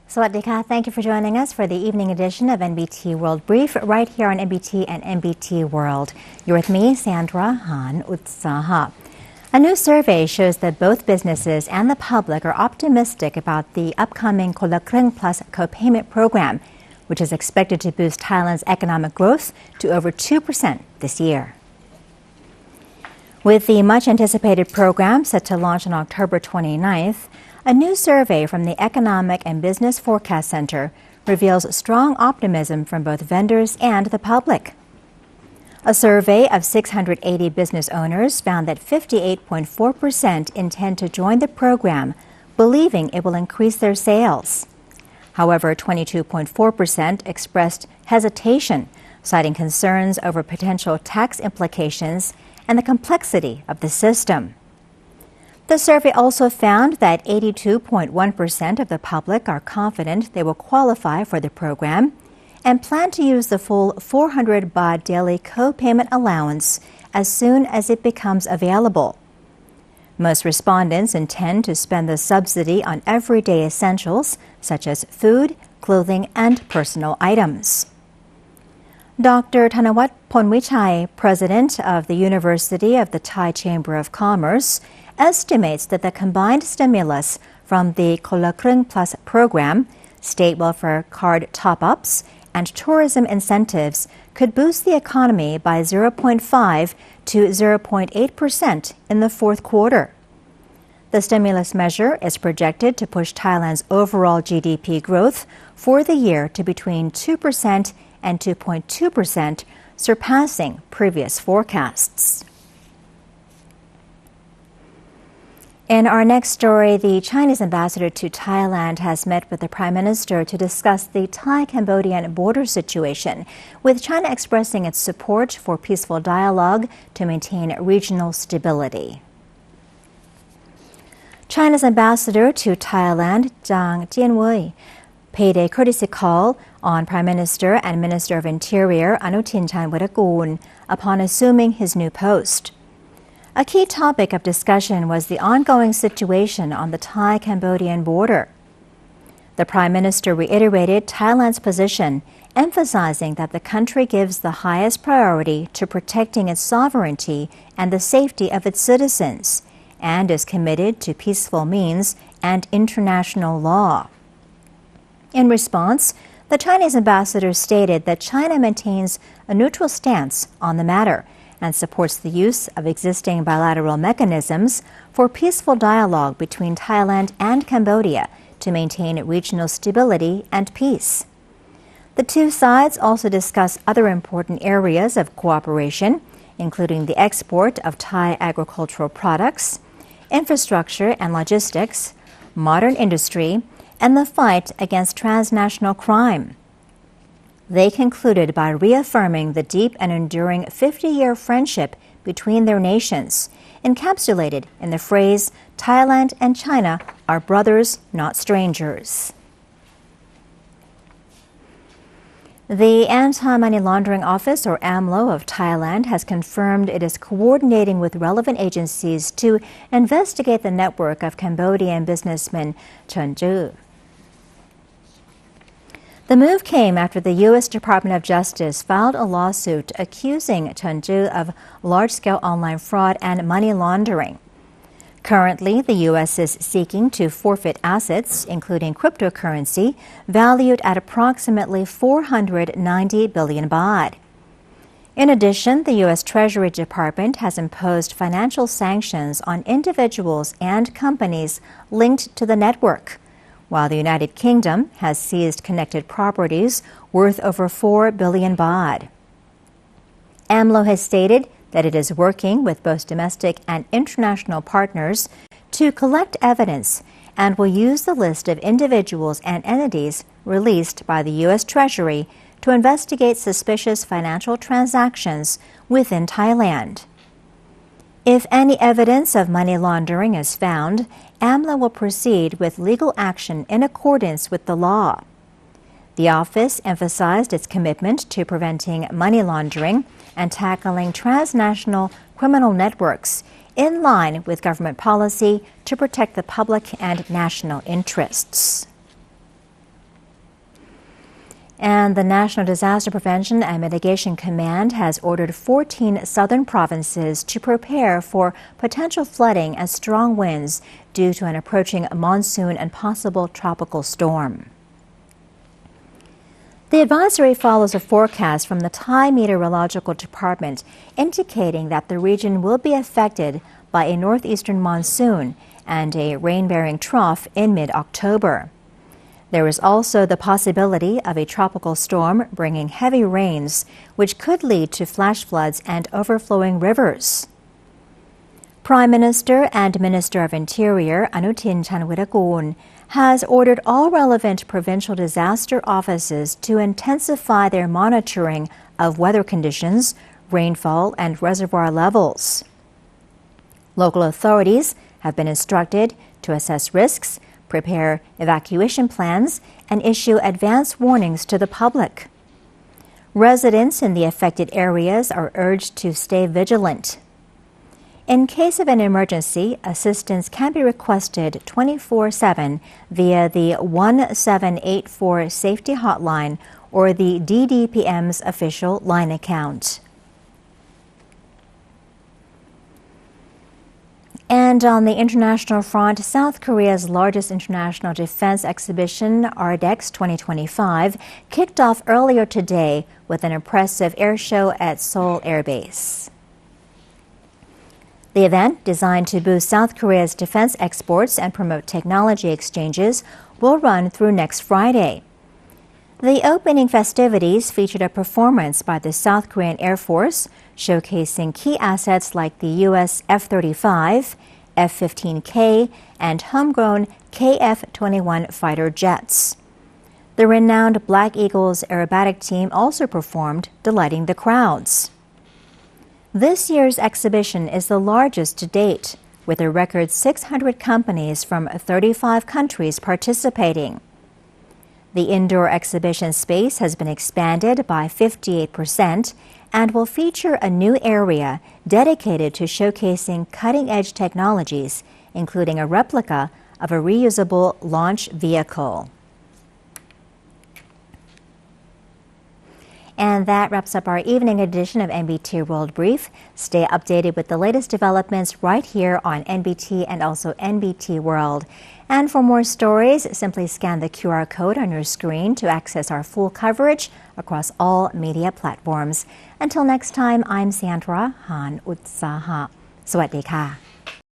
Sawadee-ka. Thank you for joining us for the evening edition of NBT World Brief right here on NBT and NBT World. You're with me, Sandra Han Utsaha. A new survey shows that both businesses and the public are optimistic about the upcoming KHRUENG Plus co-payment program, which is expected to boost Thailand's economic growth to over 2% this year. With the much-anticipated program set to launch on October 29th, a new survey from the Economic and Business Forecast Center reveals strong optimism from both vendors and the public. A survey of 680 business owners found that 58.4% intend to join the program, believing it will increase their sales. However, 22.4% expressed hesitation, citing concerns over potential tax implications and the complexity of the system. The survey also found that 82.1% of the public are confident they will qualify for the program and plan to use the full 400 baht daily co-payment allowance as soon as it becomes available. Most respondents intend to spend the subsidy on everyday essentials such as food, clothing, and personal items. Dr. Thanawat Ponwichai, president of the University of the Thai Chamber of Commerce, estimates that the combined stimulus from the KHRUENG Plus program, state welfare card top-ups, and tourism incentives could boost the economy by 0.5 to 0.8% in the fourth quarter. The stimulus measure is projected to push Thailand's overall GDP growth for the year to between 2% and 2.2%, surpassing previous forecasts. In our next story, the Chinese ambassador to Thailand has met with the Prime Minister to discuss the Thai-Cambodian border situation, with China expressing its support for peaceful dialogue to maintain regional stability. China's ambassador to Thailand, Zhang Jianwei, paid a courtesy call on Prime Minister and Minister of Interior Anutin Charnvirakul upon assuming his new post. A key topic of discussion was the ongoing situation on the Thai-Cambodian border. The Prime Minister reiterated Thailand's position, emphasizing that the country gives the highest priority to protecting its sovereignty and the safety of its citizens, and is committed to peaceful means and international law. In response, the Chinese ambassador stated that China maintains a neutral stance on the matter and supports the use of existing bilateral mechanisms for peaceful dialogue between Thailand and Cambodia to maintain regional stability and peace. The two sides also discuss other important areas of cooperation, including the export of Thai agricultural products, infrastructure and logistics, modern industry, and the fight against transnational crime. They concluded by reaffirming the deep and enduring 50-year friendship between their nations, encapsulated in the phrase, "Thailand and China are brothers, not strangers." The Anti-Money Laundering Office, or AMLO, of Thailand has confirmed it is coordinating with relevant agencies to investigate the network of Cambodian businessman CHEN. The move came after the U.S. Department of Justice filed a lawsuit accusing CHEN of large-scale online fraud and money laundering. Currently, the U.S. is seeking to forfeit assets, including cryptocurrency, valued at approximately 490 billion baht. In addition, the U.S. Treasury Department has imposed financial sanctions on individuals and companies linked to the network, while the United Kingdom has seized connected properties worth over 4 billion baht. AMLO has stated that it is working with both domestic and international partners to collect evidence and will use the list of individuals and entities released by the U.S. Treasury to investigate suspicious financial transactions within Thailand. If any evidence of money laundering is found, AMLO will proceed with legal action in accordance with the law. The office emphasized its commitment to preventing money laundering and tackling transnational criminal networks in line with government policy to protect the public and national interests. And the National Disaster Prevention and Mitigation Command has ordered 14 southern provinces to prepare for potential flooding and strong winds due to an approaching monsoon and possible tropical storm. The advisory follows a forecast from the Thai Meteorological Department indicating that the region will be affected by a northeastern monsoon and a rain-bearing trough in mid-October. There is also the possibility of a tropical storm bringing heavy rains, which could lead to flash floods and overflowing rivers. Prime Minister and Minister of Interior Anutin Chanvirakul has ordered all relevant provincial disaster offices to intensify their monitoring of weather conditions, rainfall, and reservoir levels. Local authorities have been instructed to assess risks, prepare evacuation plans, and issue advance warnings to the public. Residents in the affected areas are urged to stay vigilant. In case of an emergency, assistance can be requested 24/7 via the 1784 safety hotline or the DDPM's official line account. And on the international front, South Korea's largest international defense exhibition, RDEX 2025, kicked off earlier today with an impressive air show at Seoul Air Base. The event, designed to boost South Korea's defense exports and promote technology exchanges, will run through next Friday. The opening festivities featured a performance by the South Korean Air Force, showcasing key assets like the U.S. F-35, F-15K, and homegrown KF-21 fighter jets. The renowned Black Eagles aerobatic team also performed, delighting the crowds. This year's exhibition is the largest to date, with a record 600 companies from 35 countries participating. The indoor exhibition space has been expanded by 58% and will feature a new area dedicated to showcasing cutting-edge technologies, including a replica of a reusable launch vehicle. And that wraps up our evening edition of NBT World Brief. Stay updated with the latest developments right here on NBT and also NBT World. And for more stories, simply scan the QR code on your screen to access our full coverage across all media platforms. Until next time, I'm Sandra Han Utsaha. สวัสดีค่ะ